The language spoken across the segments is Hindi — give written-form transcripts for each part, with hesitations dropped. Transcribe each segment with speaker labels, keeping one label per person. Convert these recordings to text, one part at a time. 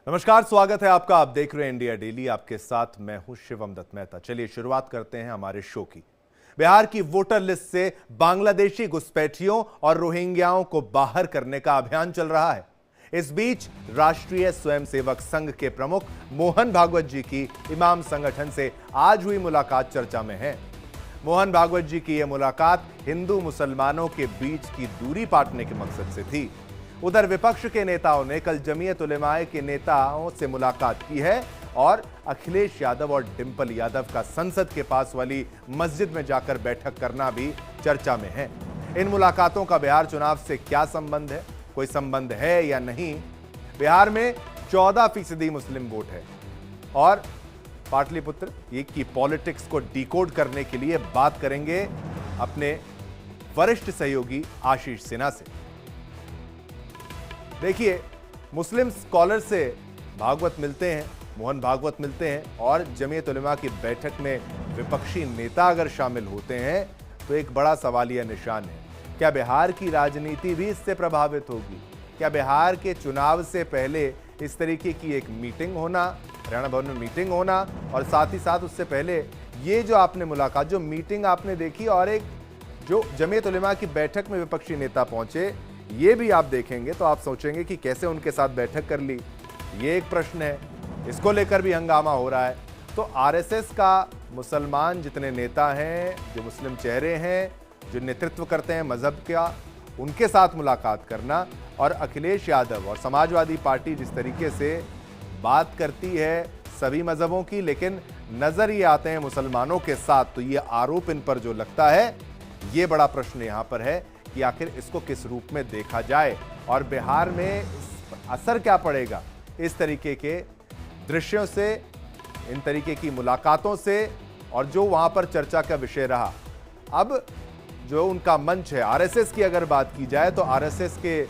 Speaker 1: नमस्कार, स्वागत है आपका। आप देख रहे हैं इंडिया डेली। आपके साथ मैं हूं शिवम दत्त मेहता। चलिए शुरुआत करते हैं हमारे शो की। बिहार की वोटर लिस्ट से बांग्लादेशी घुसपैठियों और रोहिंग्याओं को बाहर करने का अभियान चल रहा है। इस बीच राष्ट्रीय स्वयंसेवक संघ के प्रमुख मोहन भागवत जी की इमाम संगठन से आज हुई मुलाकात चर्चा में है। मोहन भागवत जी की यह मुलाकात हिंदू मुसलमानों के बीच की दूरी पाटने के मकसद से थी। उधर विपक्ष के नेताओं ने कल जमीयत उलेमाए के नेताओं से मुलाकात की है और अखिलेश यादव और डिंपल यादव का संसद के पास वाली मस्जिद में जाकर बैठक करना भी चर्चा में है। इन मुलाकातों का बिहार चुनाव से क्या संबंध है, कोई संबंध है या नहीं? बिहार में 14% मुस्लिम वोट है और पाटलिपुत्र की पॉलिटिक्स को डिकोड करने के लिए बात करेंगे अपने वरिष्ठ सहयोगी आशीष सिन्हा से। देखिए, मुस्लिम स्कॉलर से भागवत मिलते हैं, मोहन भागवत मिलते हैं और जमीयत उलेमा की बैठक में विपक्षी नेता अगर शामिल होते हैं तो एक बड़ा सवालिया निशान है। क्या बिहार की राजनीति भी इससे प्रभावित होगी? क्या बिहार के चुनाव से पहले इस तरीके की एक मीटिंग होना, हरियाणा भवन में मीटिंग होना, और साथ ही साथ उससे पहले ये जो आपने मुलाकात, जो मीटिंग आपने देखी और एक जो जमीयत उलेमा की बैठक में विपक्षी नेता पहुंचे, ये भी आप देखेंगे तो आप सोचेंगे कि कैसे उनके साथ बैठक कर ली। ये एक प्रश्न है, इसको लेकर भी हंगामा हो रहा है। तो आरएसएस का मुसलमान जितने नेता हैं, जो मुस्लिम चेहरे हैं, जो नेतृत्व करते हैं मजहब का, उनके साथ मुलाकात करना, और अखिलेश यादव और समाजवादी पार्टी जिस तरीके से बात करती है सभी मजहबों की, लेकिन नजर ये आते हैं मुसलमानों के साथ, तो ये आरोप इन पर जो लगता है, ये बड़ा प्रश्न यहाँ पर है कि आखिर इसको किस रूप में देखा जाए और बिहार में असर क्या पड़ेगा इस तरीके के दृश्यों से, इन तरीके की मुलाकातों से, और जो वहां पर चर्चा का विषय रहा। अब जो उनका मंच है, आरएसएस की अगर बात की जाए तो आरएसएस के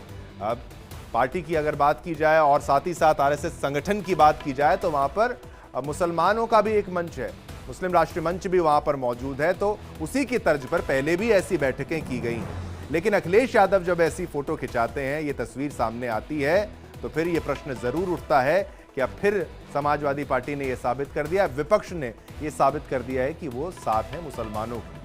Speaker 1: पार्टी की अगर बात की जाए और साथ ही साथ आरएसएस संगठन की बात की जाए तो वहां पर मुसलमानों का भी एक मंच है, मुस्लिम राष्ट्रीय मंच भी वहां पर मौजूद है। तो उसी की तर्ज पर पहले भी ऐसी बैठकें की गई हैं, लेकिन अखिलेश यादव जब ऐसी फोटो खिंचाते हैं, ये तस्वीर सामने आती है, तो फिर ये प्रश्न जरूर उठता है कि अब फिर समाजवादी पार्टी ने यह साबित कर दिया, विपक्ष ने यह साबित कर दिया है कि वो साथ है मुसलमानों के।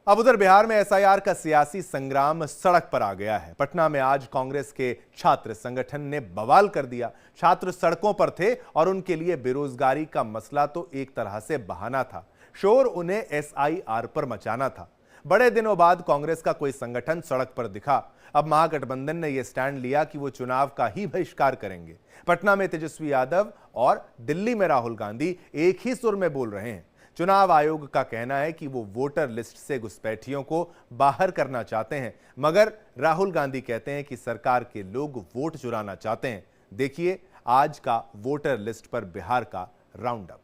Speaker 1: अब उधर बिहार में एसआईआर का सियासी संग्राम सड़क पर आ गया है। पटना में आज कांग्रेस के छात्र संगठन ने बवाल कर दिया। छात्र सड़कों पर थे और उनके लिए बेरोजगारी का मसला तो एक तरह से बहाना था, शोर उन्हें एसआईआर पर मचाना था। बड़े दिनों बाद कांग्रेस का कोई संगठन सड़क पर दिखा। अब महागठबंधन ने यह स्टैंड लिया कि वो चुनाव का ही बहिष्कार करेंगे। पटना में तेजस्वी यादव और दिल्ली में राहुल गांधी एक ही सुर में बोल रहे हैं। चुनाव आयोग का कहना है कि वो वोटर लिस्ट से घुसपैठियों को बाहर करना चाहते हैं, मगर राहुल गांधी कहते हैं कि सरकार के लोग वोट चुराना चाहते हैं। देखिए आज का वोटर लिस्ट पर बिहार का राउंड अप।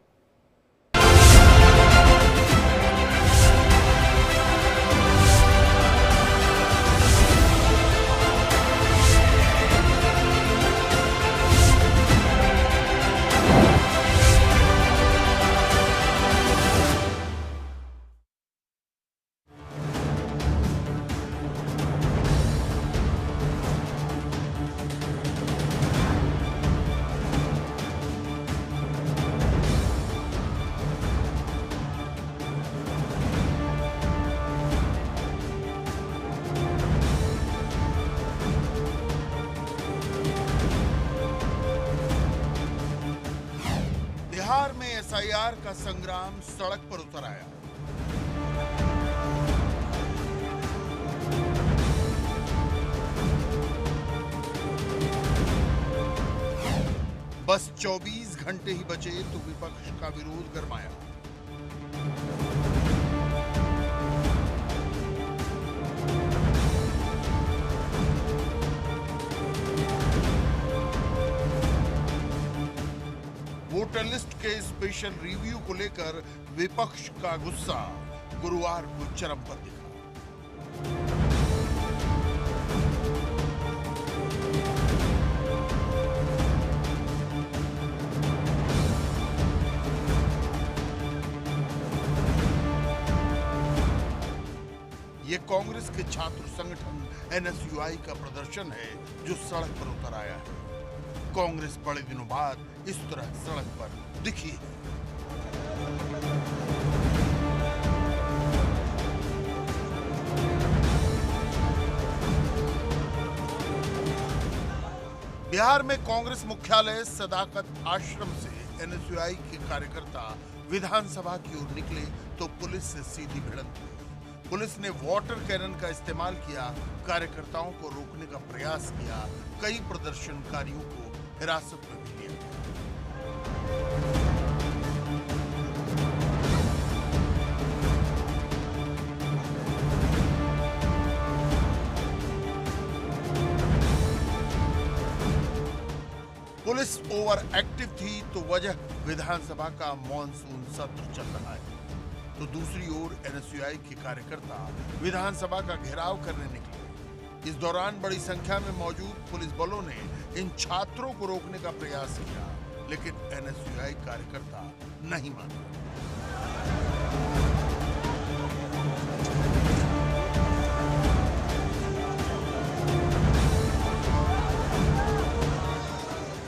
Speaker 2: बिहार में एसआईआर का संग्राम सड़क पर उतर आया। बस 24 घंटे ही बचे तो विपक्ष का विरोध गरमाया। वोटर लिस्ट के स्पेशल रिव्यू को लेकर विपक्ष का गुस्सा गुरुवार को चरम पर दिखा। ये कांग्रेस के छात्र संगठन NSUI का प्रदर्शन है जो सड़क पर उतर आया है। कांग्रेस बड़े दिनों बाद इस तरह सड़क पर दिखी है। बिहार में कांग्रेस मुख्यालय सदाकत आश्रम से NSUI के कार्यकर्ता विधानसभा की ओर निकले तो पुलिस से सीधी भिड़ंत हुई। पुलिस ने वाटर कैनन का इस्तेमाल किया, कार्यकर्ताओं को रोकने का प्रयास किया, कई प्रदर्शनकारियों को हिरासत में भी लिया। पुलिस ओवर एक्टिव थी तो वजह विधानसभा का मॉनसून सत्र चल रहा है, तो दूसरी ओर NSUI के कार्यकर्ता विधानसभा का घेराव करने निकले। इस दौरान बड़ी संख्या में मौजूद पुलिस बलों ने इन छात्रों को रोकने का प्रयास किया, लेकिन NSUI कार्यकर्ता नहीं माने।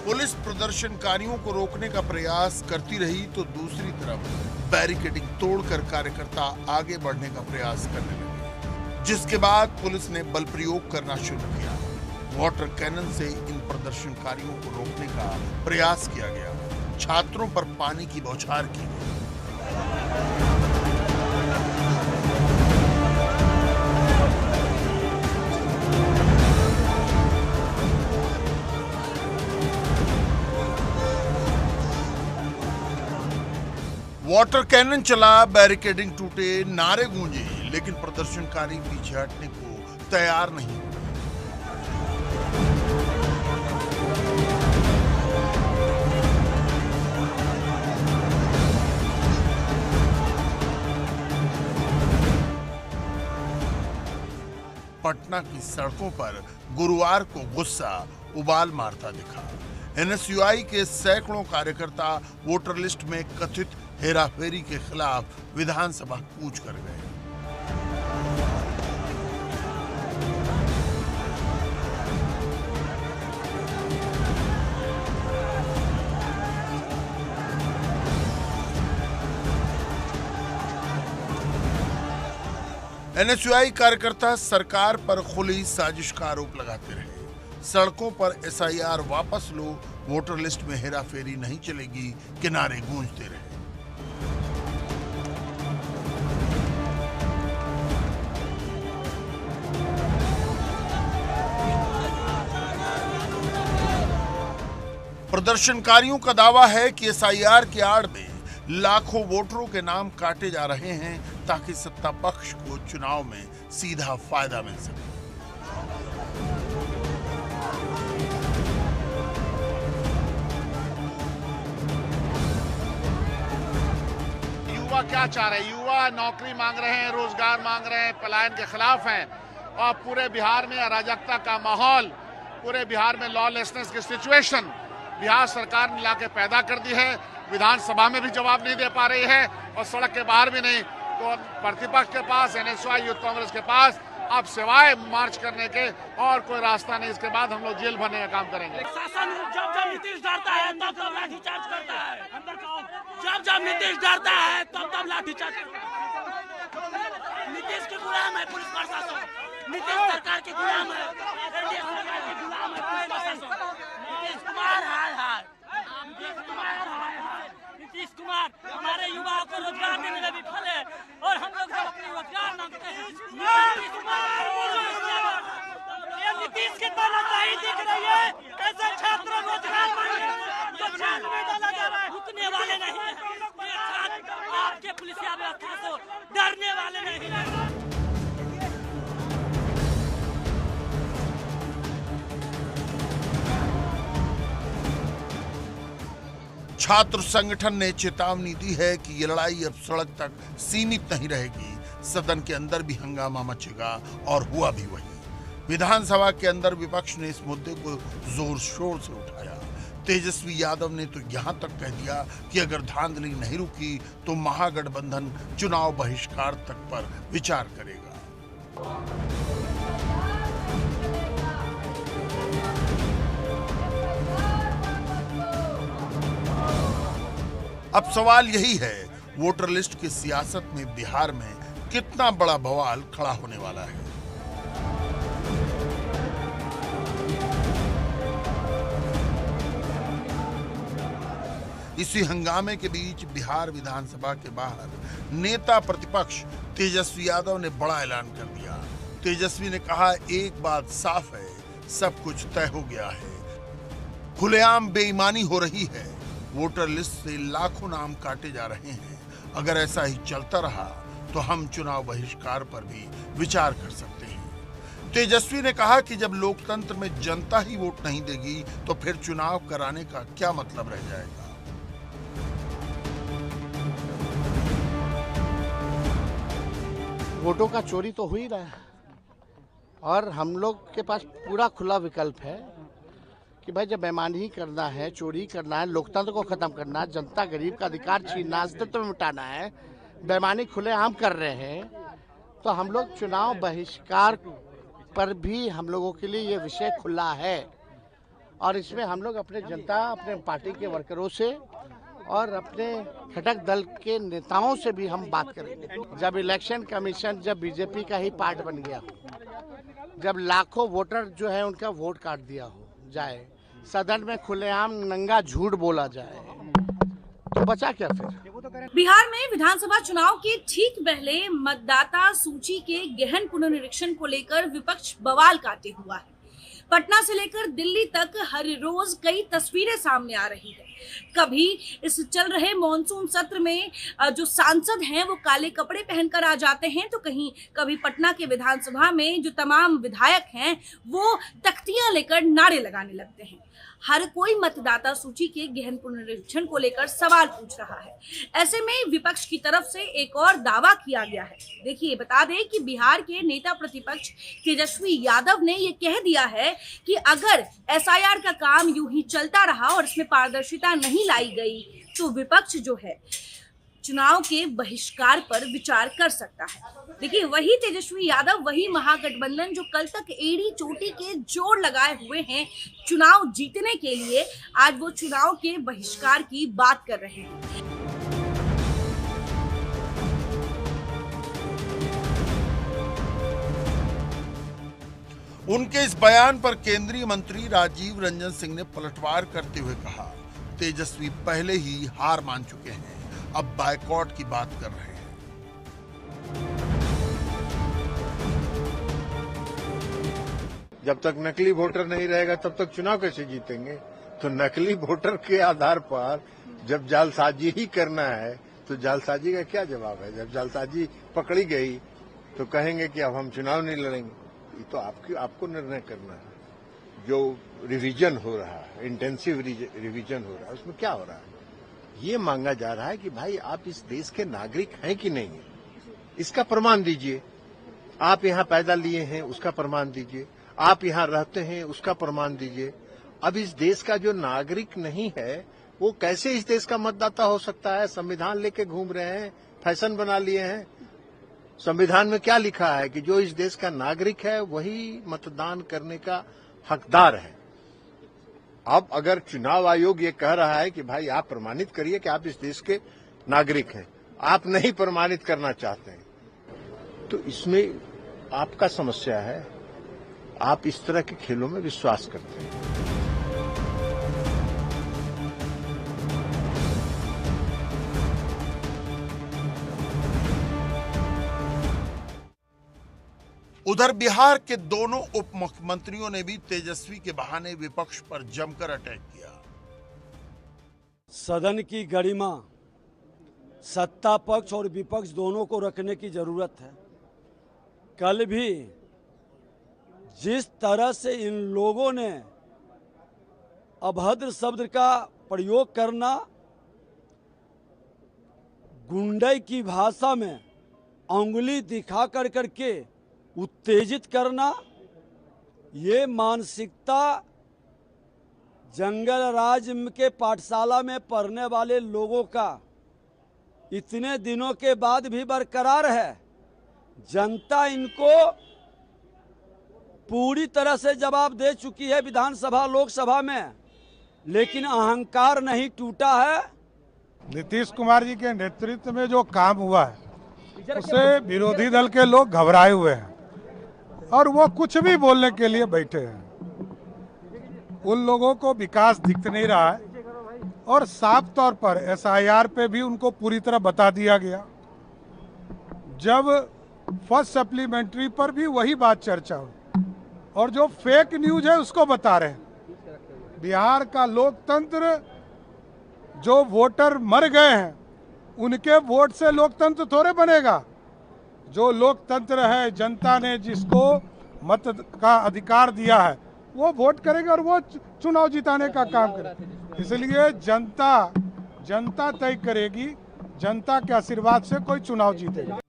Speaker 2: पुलिस प्रदर्शनकारियों को रोकने का प्रयास करती रही तो दूसरी तरफ बैरिकेडिंग तोड़कर कार्यकर्ता आगे बढ़ने का प्रयास करने लगे, जिसके बाद पुलिस ने बल प्रयोग करना शुरू किया। वाटर कैनन से इन प्रदर्शनकारियों को रोकने का प्रयास किया गया, छात्रों पर पानी की बौछार की गई। वाटर कैनन चला, बैरिकेडिंग टूटे, नारे गूंजे, लेकिन प्रदर्शनकारी पीछे हटने को तैयार नहीं हुए। पटना की सड़कों पर गुरुवार को गुस्सा उबाल मारता दिखा। NSUI के सैकड़ों कार्यकर्ता वोटर लिस्ट में कथित हेराफेरी के खिलाफ विधानसभा कूच कर गए। NSUI कार्यकर्ता सरकार पर खुली साजिश का आरोप लगाते रहे। सड़कों पर SIR वापस लो, वोटर लिस्ट में हेराफेरी नहीं चलेगी के नारे गूंजते रहे। प्रदर्शनकारियों का दावा है कि SIR की आड़ में लाखों वोटरों के नाम काटे जा रहे हैं ताकि सत्ता पक्ष को चुनाव में सीधा फायदा मिल सके।
Speaker 3: युवा क्या चाह रहे हैं? युवा नौकरी मांग रहे हैं, रोजगार मांग रहे हैं, पलायन के खिलाफ हैं और पूरे बिहार में अराजकता का माहौल, पूरे बिहार में लॉलेसनेस की सिचुएशन बिहार सरकार ने लाके पैदा कर दी है। विधानसभा में भी जवाब नहीं दे पा रही है और सड़क के बाहर भी नहीं। तो प्रतिपक्ष के पास, NSUI यूथ कांग्रेस के पास अब सिवाय मार्च करने के और कोई रास्ता नहीं। इसके बाद हम लोग जेल भरने का काम करेंगे।
Speaker 4: शासन जब नीतीश डरता है तब लाठीचार्ज करता है, जब नीतीश डरता है तब लाठीचार्ज। नीतीश के गुलाम है पुलिस प्रशासन, नीतीश सरकार के गुलाम है, NDA सरकार के गुलाम है पुलिस प्रशासन। नीतीश कुमार हाय हाय, नीतीश कुमार हाय हाय, नीतीश कुमार हमारे युवाओं को रोजगार देने में विफल है और हम लोग जब अपनी रोजगार मांगते हैं नीतीश कुमार, ये नीतीश की तानाशाही दिख रही है। कैसे छात्र रोजगार मांगे तो जेल में डाला जा रहा है। रुकने वाले नहीं है ये छात्र, आपके पुलिसिया व्यवस्था से डरने वाले नहीं है।
Speaker 2: छात्र संगठन ने चेतावनी दी है कि ये लड़ाई अब सड़क तक सीमित नहीं रहेगी, सदन के अंदर भी हंगामा मचेगा और हुआ भी वही। विधानसभा के अंदर विपक्ष ने इस मुद्दे को जोर शोर से उठाया। तेजस्वी यादव ने तो यहां तक कह दिया कि अगर धांधली नहीं रुकी तो महागठबंधन चुनाव बहिष्कार तक पर विचार करेगा। अब सवाल यही है, वोटर लिस्ट की सियासत में बिहार में कितना बड़ा बवाल खड़ा होने वाला है। इसी हंगामे के बीच बिहार विधानसभा के बाहर नेता प्रतिपक्ष तेजस्वी यादव ने बड़ा ऐलान कर दिया। तेजस्वी ने कहा, एक बात साफ है, सब कुछ तय हो गया है, खुलेआम बेईमानी हो रही है, वोटर लिस्ट से लाखों नाम काटे जा रहे हैं। अगर ऐसा ही चलता रहा तो हम चुनाव बहिष्कार पर भी विचार कर सकते हैं। तेजस्वी ने कहा कि जब लोकतंत्र में जनता ही वोट नहीं देगी तो फिर चुनाव कराने का क्या मतलब रह जाएगा।
Speaker 5: वोटों का चोरी तो हो ही रहा है और हम लोग के पास पूरा खुला विकल्प है कि भाई जब बेईमानी ही करना है, चोरी करना है, लोकतंत्र को खत्म करना है, जनता गरीब का अधिकार छीनना, अस्तित्व में मिटाना है, बेईमानी खुलेआम कर रहे हैं, तो हम लोग चुनाव बहिष्कार पर भी हम लोगों के लिए ये विषय खुला है। और इसमें हम लोग अपने जनता, अपने पार्टी के वर्करों से और अपने घटक दल के नेताओं से भी हम बात करेंगे। जब इलेक्शन कमीशन जब बीजेपी का ही पार्ट बन गया हो, जब लाखों वोटर जो है उनका वोट काट दिया हो जाए, सदन में खुलेआम नंगा झूठ बोला जाए, तो बचा क्या फिर।
Speaker 6: बिहार में विधानसभा चुनाव के ठीक पहले मतदाता सूची के गहन पुनर्निरीक्षण को लेकर विपक्ष बवाल काटे हुआ है। पटना से लेकर दिल्ली तक हर रोज कई तस्वीरें सामने आ रही है। कभी इस चल रहे मॉनसून सत्र में जो सांसद हैं वो काले कपड़े पहनकर आ जाते हैं, तो कभी पटना के विधानसभा में जो तमाम विधायक हैं वो तख्तियां लेकर नारे लगाने लगते हैं। हर कोई मतदाता सूची के गहन पुनर्निरीक्षण को लेकर सवाल पूछ रहा है। ऐसे में विपक्ष की तरफ से एक और दावा किया गया है। देखिए, बता दें कि बिहार के नेता प्रतिपक्ष तेजस्वी यादव ने ये कह दिया है कि अगर एसआईआर का काम यूं ही चलता रहा और इसमें पारदर्शिता नहीं लाई गई तो विपक्ष जो है चुनाव के बहिष्कार पर विचार कर सकता है। देखिए, वही तेजस्वी यादव, वही महागठबंधन जो कल तक एड़ी चोटी के जोर लगाए हुए हैं चुनाव जीतने के लिए, आज वो चुनाव के बहिष्कार की बात कर रहे हैं।
Speaker 2: उनके इस बयान पर केंद्रीय मंत्री राजीव रंजन सिंह ने पलटवार करते हुए कहा, तेजस्वी पहले ही हार मान चुके हैं, अब बायकॉट की बात कर रहे हैं।
Speaker 7: जब तक नकली वोटर नहीं रहेगा तब तक चुनाव कैसे जीतेंगे। तो नकली वोटर के आधार पर जब जालसाजी ही करना है तो जालसाजी का क्या जवाब है। जब जालसाजी पकड़ी गई तो कहेंगे कि अब हम चुनाव नहीं लड़ेंगे। ये तो आपको निर्णय करना है। जो रिवीजन हो रहा है, इंटेंसिव रिवीजन हो रहा है, उसमें क्या हो रहा है, ये मांगा जा रहा है कि भाई आप इस देश के नागरिक हैं कि नहीं है, इसका प्रमाण दीजिए। आप यहाँ पैदा लिए हैं, उसका प्रमाण दीजिए। आप यहाँ रहते हैं, उसका प्रमाण दीजिए। अब इस देश का जो नागरिक नहीं है वो कैसे इस देश का मतदाता हो सकता है। संविधान लेके घूम रहे हैं, फैशन बना लिए हैं। संविधान में क्या लिखा है कि जो इस देश का नागरिक है वही मतदान करने का हकदार है। अब अगर चुनाव आयोग ये कह रहा है कि भाई आप प्रमाणित करिए कि आप इस देश के नागरिक हैं, आप नहीं प्रमाणित करना चाहते हैं, तो इसमें आपका समस्या है। आप इस तरह के खेलों में विश्वास करते हैं।
Speaker 2: उधर बिहार के दोनों उप मुख्यमंत्रियों ने भी तेजस्वी के बहाने विपक्ष पर जमकर अटैक किया।
Speaker 8: सदन की गरिमा सत्ता पक्ष और विपक्ष दोनों को रखने की जरूरत है। कल भी जिस तरह से इन लोगों ने अभद्र शब्द का प्रयोग करना, गुंडे की भाषा में अंगुली दिखा कर करके उत्तेजित करना, ये मानसिकता जंगल राज के पाठशाला में पढ़ने वाले लोगों का इतने दिनों के बाद भी बरकरार है। जनता इनको पूरी तरह से जवाब दे चुकी है विधानसभा लोकसभा में, लेकिन अहंकार नहीं टूटा है।
Speaker 9: नीतीश कुमार जी के नेतृत्व में जो काम हुआ है उससे विरोधी दल के लोग घबराए हुए हैं और वो कुछ भी बोलने के लिए बैठे हैं। उन लोगों को विकास दिख नहीं रहा है और साफ तौर पर एसआईआर पे भी उनको पूरी तरह बता दिया गया। जब फर्स्ट सप्लीमेंट्री पर भी वही बात चर्चा हुई और जो फेक न्यूज है उसको बता रहे हैं। बिहार का लोकतंत्र, जो वोटर मर गए हैं उनके वोट से लोकतंत्र थोड़े बनेगा। जो लोकतंत्र है, जनता ने जिसको मत का अधिकार दिया है वो वोट करेगा और वो चुनाव जिताने का काम करेगा। इसलिए जनता तय करेगी, जनता के आशीर्वाद से कोई चुनाव जीतेगा।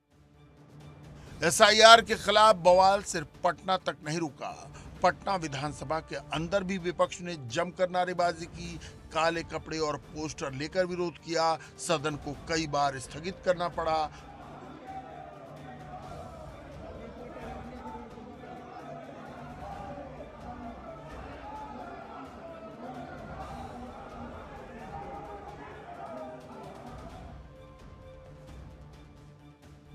Speaker 2: एसआईआर के खिलाफ बवाल सिर्फ पटना तक नहीं रुका। पटना विधानसभा के अंदर भी विपक्ष ने जमकर नारेबाजी की, काले कपड़े और पोस्टर लेकर विरोध किया। सदन को कई बार स्थगित करना पड़ा।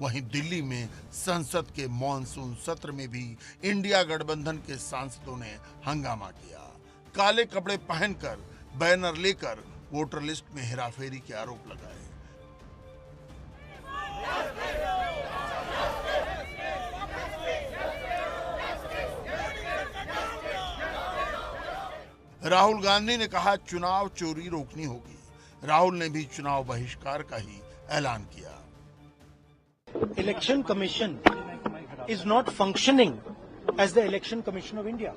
Speaker 2: वहीं दिल्ली में संसद के मॉनसून सत्र में भी इंडिया गठबंधन के सांसदों ने हंगामा किया। काले कपड़े पहनकर बैनर लेकर वोटर लिस्ट में हेराफेरी के आरोप लगाए। राहुल गांधी ने कहा चुनाव चोरी रोकनी होगी। राहुल ने भी चुनाव बहिष्कार का ही ऐलान किया।
Speaker 10: Election Commission is not functioning as the Election Commission of India.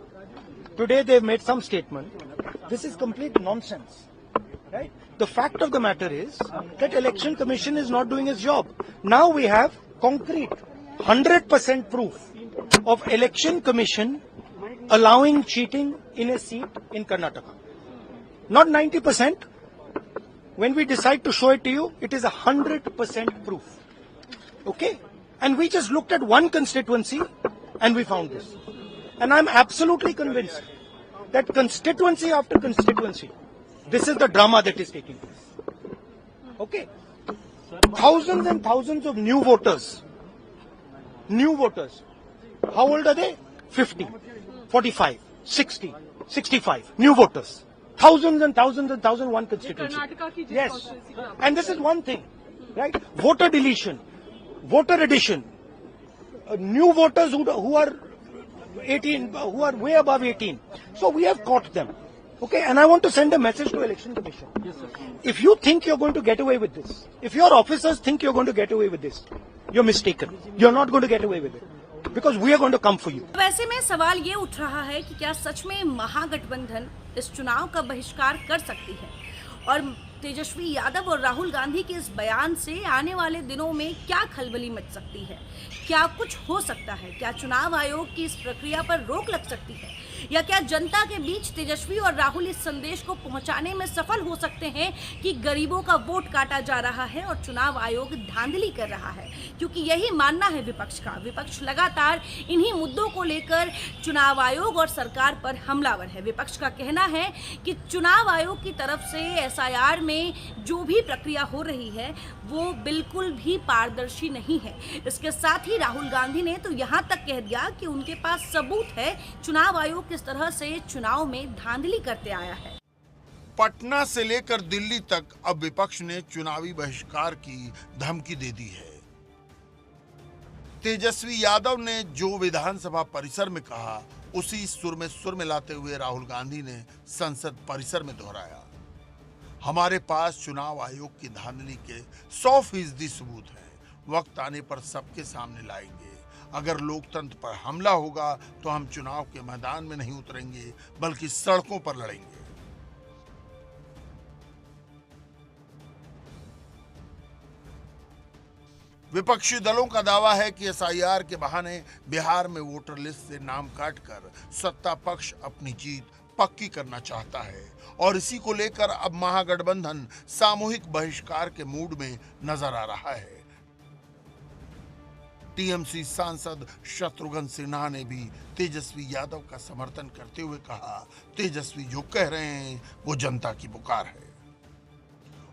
Speaker 10: Today they've made some statement. This is complete nonsense, right? The fact of the matter is that Election Commission is not doing its job. Now we have concrete 100% proof of Election Commission allowing cheating in a seat in Karnataka. Not 90%. When we decide to show it to you, it is 100% proof. Okay? And we just looked at one constituency and we found this. And I'm absolutely convinced that constituency after constituency, this is the drama that is taking place. Okay? Thousands and thousands of new voters. New voters. How old are they? 50, 45, 60, 65. New voters. Thousands and thousands and thousands, one constituency. Yes. And this is one thing, right? Voter deletion. Voter addition, new voters who are 18, who are way above 18. So we have caught them. Okay, and I want to send a message to Election Commission. Yes, sir. If you think you're going to get away with this, if your officers think you're going to get away with this, you're mistaken. You're not going to get away with it. Because we are going to come for you.
Speaker 6: वैसे में सवाल ये उठ रहा है कि क्या सच में महागठबंधन इस चुनाव का बहिष्कार कर सकती है? और तेजस्वी यादव और राहुल गांधी के इस बयान से आने वाले दिनों में क्या खलबली मच सकती है? क्या कुछ हो सकता है? क्या चुनाव आयोग की इस प्रक्रिया पर रोक लग सकती है? या क्या जनता के बीच तेजस्वी और राहुल इस संदेश को पहुंचाने में सफल हो सकते हैं कि गरीबों का वोट काटा जा रहा है और चुनाव आयोग धांधली कर रहा है? क्योंकि यही मानना है विपक्ष का। विपक्ष लगातार इन्हीं मुद्दों को लेकर चुनाव आयोग और सरकार पर हमलावर है। विपक्ष का कहना है कि चुनाव आयोग की तरफ से एसआईआर में जो भी प्रक्रिया हो रही है वो बिल्कुल भी पारदर्शी नहीं है। इसके साथ ही राहुल गांधी ने तो यहाँ तक कह दिया कि उनके पास सबूत है चुनाव आयोग किस तरह से चुनाव में धांधली करते आया है।
Speaker 2: पटना से लेकर दिल्ली तक अब विपक्ष ने चुनावी बहिष्कार की धमकी दे दी है। तेजस्वी यादव ने जो विधानसभा परिसर में कहा उसी सुर में लाते हुए राहुल गांधी ने संसद परिसर में दोहराया। हमारे पास चुनाव आयोग की धांधली के 100% सबूत हैं। वक्त आने पर सबके सामने लाएंगे। अगर लोकतंत्र पर हमला होगा तो हम चुनाव के मैदान में नहीं उतरेंगे बल्कि सड़कों पर लड़ेंगे। विपक्षी दलों का दावा है कि एसआईआर के बहाने बिहार में वोटर लिस्ट से नाम काटकर सत्ता पक्ष अपनी जीत पक्की करना चाहता है और इसी को लेकर अब महागठबंधन सामूहिक बहिष्कार के मूड में नजर आ रहा है। टीएमसी सांसद शत्रुघ्न सिन्हा ने भी तेजस्वी यादव का समर्थन करते हुए कहा, तेजस्वी जो कह रहे हैं वो जनता की पुकार है।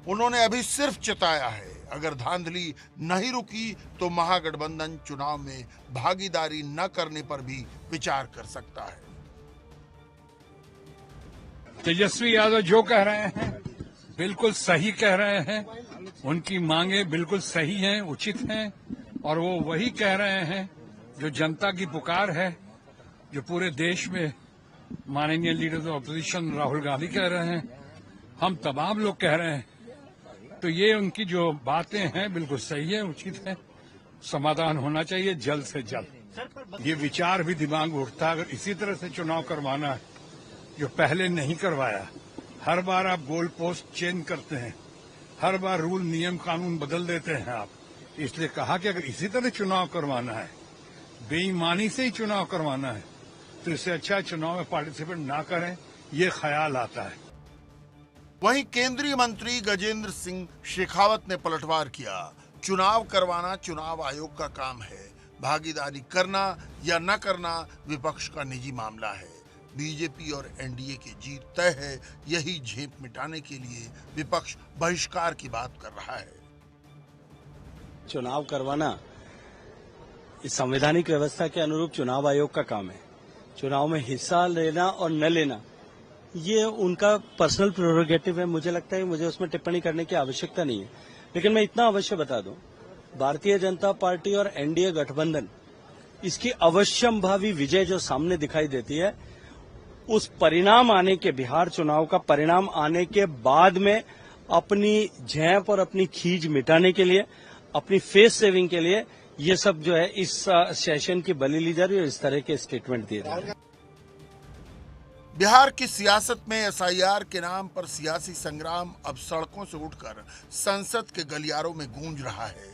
Speaker 2: उन्होंने अभी सिर्फ चिताया है, अगर धांधली नहीं रुकी तो महागठबंधन चुनाव में भागीदारी न करने पर भी विचार कर सकता है।
Speaker 9: तेजस्वी यादव जो कह रहे हैं बिल्कुल सही कह रहे हैं, उनकी मांगे बिल्कुल सही हैं, उचित हैं, और वो वही कह रहे हैं जो जनता की पुकार है, जो पूरे देश में माननीय leader of opposition Rahul Gandhi कह रहे हैं, हम तमाम लोग कह रहे हैं। तो ये उनकी जो बातें हैं बिल्कुल सही है, उचित है, समाधान होना चाहिए जल्द से जल्द। ये विचार भी दिमाग में उठता है, अगर इसी तरह से चुनाव करवाना है जो पहले नहीं करवाया, हर बार आप गोल पोस्ट चेंज करते हैं, हर बार रूल नियम कानून बदल देते हैं आप, इसलिए कहा कि अगर इसी तरह चुनाव करवाना है, बेईमानी से ही चुनाव करवाना है, तो इससे अच्छा चुनाव में पार्टिसिपेट ना करें, ये ख्याल आता है।
Speaker 2: वहीं केंद्रीय मंत्री गजेंद्र सिंह शेखावत ने पलटवार किया, चुनाव करवाना चुनाव आयोग का काम है, भागीदारी करना या न करना विपक्ष का निजी मामला है। बीजेपी और एनडीए की जीत तय है, यही झेप मिटाने के लिए विपक्ष बहिष्कार की बात कर रहा है।
Speaker 8: चुनाव करवाना इस संवैधानिक व्यवस्था के अनुरूप चुनाव आयोग का काम है। चुनाव में हिस्सा लेना और न लेना ये उनका पर्सनल प्रेरोगेटिव है। मुझे लगता है मुझे उसमें टिप्पणी करने की आवश्यकता नहीं है, लेकिन मैं इतना अवश्य बता दूं, भारतीय जनता पार्टी और एनडीए गठबंधन इसकी अवश्यंभावी विजय जो सामने दिखाई देती है, उस परिणाम आने के, बिहार चुनाव का परिणाम आने के बाद में अपनी झेप और अपनी खींच मिटाने के लिए, अपनी फेस सेविंग के लिए ये सब जो है इस सेशन की बलि ली जा रही है और इस तरह के स्टेटमेंट दिए जा रहे हैं।
Speaker 2: बिहार की सियासत में एसआईआर के नाम पर सियासी संग्राम अब सड़कों से उठकर संसद के गलियारों में गूंज रहा है।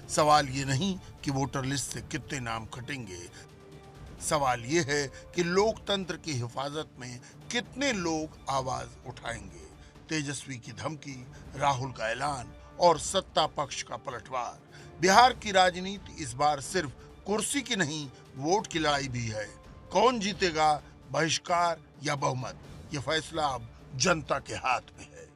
Speaker 2: सवाल ये नहीं कि वोटर लिस्ट से कितने नाम कटेंगे, सवाल ये है कि लोकतंत्र की हिफाजत में कितने लोग आवाज उठाएंगे। तेजस्वी की धमकी, राहुल का ऐलान और सत्ता पक्ष का पलटवार। बिहार की राजनीति इस बार सिर्फ कुर्सी की नहीं, वोट की लड़ाई भी है। कौन जीतेगा, बहिष्कार या बहुमत, ये फैसला अब जनता के हाथ में है।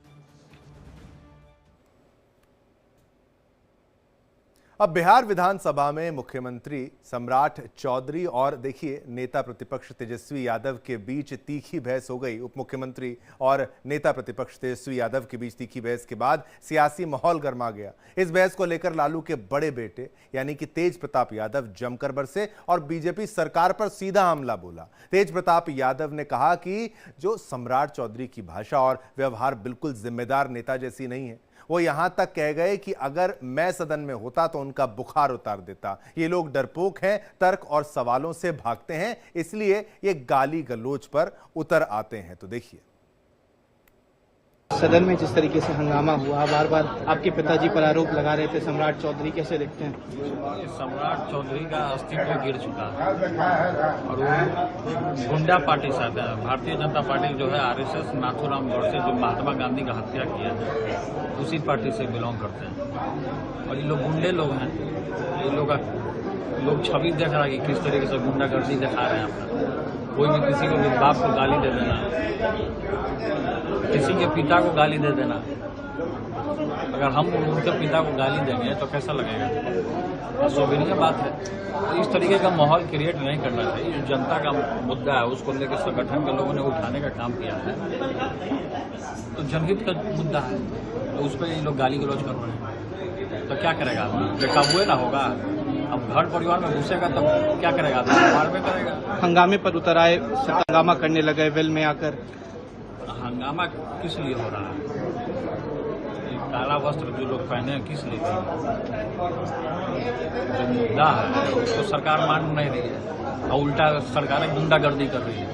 Speaker 1: अब बिहार विधानसभा में मुख्यमंत्री सम्राट चौधरी और देखिए नेता प्रतिपक्ष तेजस्वी यादव के बीच तीखी बहस हो गई। उप मुख्यमंत्री और नेता प्रतिपक्ष तेजस्वी यादव के बीच तीखी बहस के बाद सियासी माहौल गर्मा गया। इस बहस को लेकर लालू के बड़े बेटे यानी कि तेज प्रताप यादव जमकर बरसे और बीजेपी सरकार पर सीधा हमला बोला। तेज प्रताप यादव ने कहा कि जो सम्राट चौधरी की भाषा और व्यवहार बिल्कुल जिम्मेदार नेता जैसी नहीं है। वो यहां तक कह गए कि अगर मैं सदन में होता तो उनका बुखार उतार देता। ये लोग डरपोक हैं, तर्क और सवालों से भागते हैं, इसलिए ये गाली गलौज पर उतर आते हैं। तो देखिए,
Speaker 11: सदन में जिस तरीके से हंगामा हुआ, बार बार आपके पिताजी पर आरोप लगा रहे थे, सम्राट चौधरी कैसे देखते हैं?
Speaker 12: सम्राट चौधरी का अस्तित्व गिर चुका है और वो गुंडा पार्टी से आता है। भारतीय जनता पार्टी जो है आरएसएस, नाथूराम गोडसे जो महात्मा गांधी का हत्या किया है, उसी पार्टी से बिलोंग करते हैं और ये लोग गुंडे लोग हैं। ये लोग छवि देख रहा है कि किस तरीके से गुंडागर्दी दिखा रहे हैं अपना। कोई भी किसी को भी बाप को गाली दे देना, किसी के पिता को गाली दे देना, अगर हम उनके पिता को गाली देंगे तो कैसा लगेगा? शोभनीय बात है। तो इस तरीके का माहौल क्रिएट नहीं करना चाहिए। जो जनता का मुद्दा है उसको लेकर संगठन के लोगों ने उठाने का काम किया है, तो जनहित का मुद्दा है, तो उस पर ये लोग गाली गलौज कर रहे हैं। तो क्या करेगा आदमी? काबू ना होगा। अब घर परिवार में घुसेगा तो क्या करेगा आदमी? परिवार में करेगा।
Speaker 11: हंगामे पर उतर आए, हंगामा करने लगे वेल में आकर।
Speaker 12: हंगामा किस लिए हो रहा है? काला वस्त्र जो लोग पहने हैं किस लिए? जो मुद्दा है उसको सरकार मान नहीं रही है और उल्टा सरकार गुंडागर्दी कर रही है।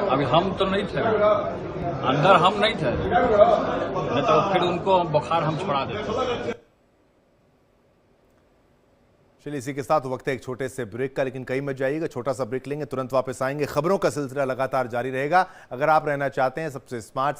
Speaker 12: अभी हम तो नहीं थे, अंदर हम नहीं थे, नहीं तो फिर उनको बुखार हम छोड़ा देते।
Speaker 1: चलिए, इसी के साथ वक्त है एक छोटे से ब्रेक का, लेकिन कहीं मत जाइएगा, छोटा सा ब्रेक लेंगे, तुरंत वापस आएंगे। खबरों का सिलसिला लगातार जारी रहेगा। अगर आप रहना चाहते हैं सबसे स्मार्ट,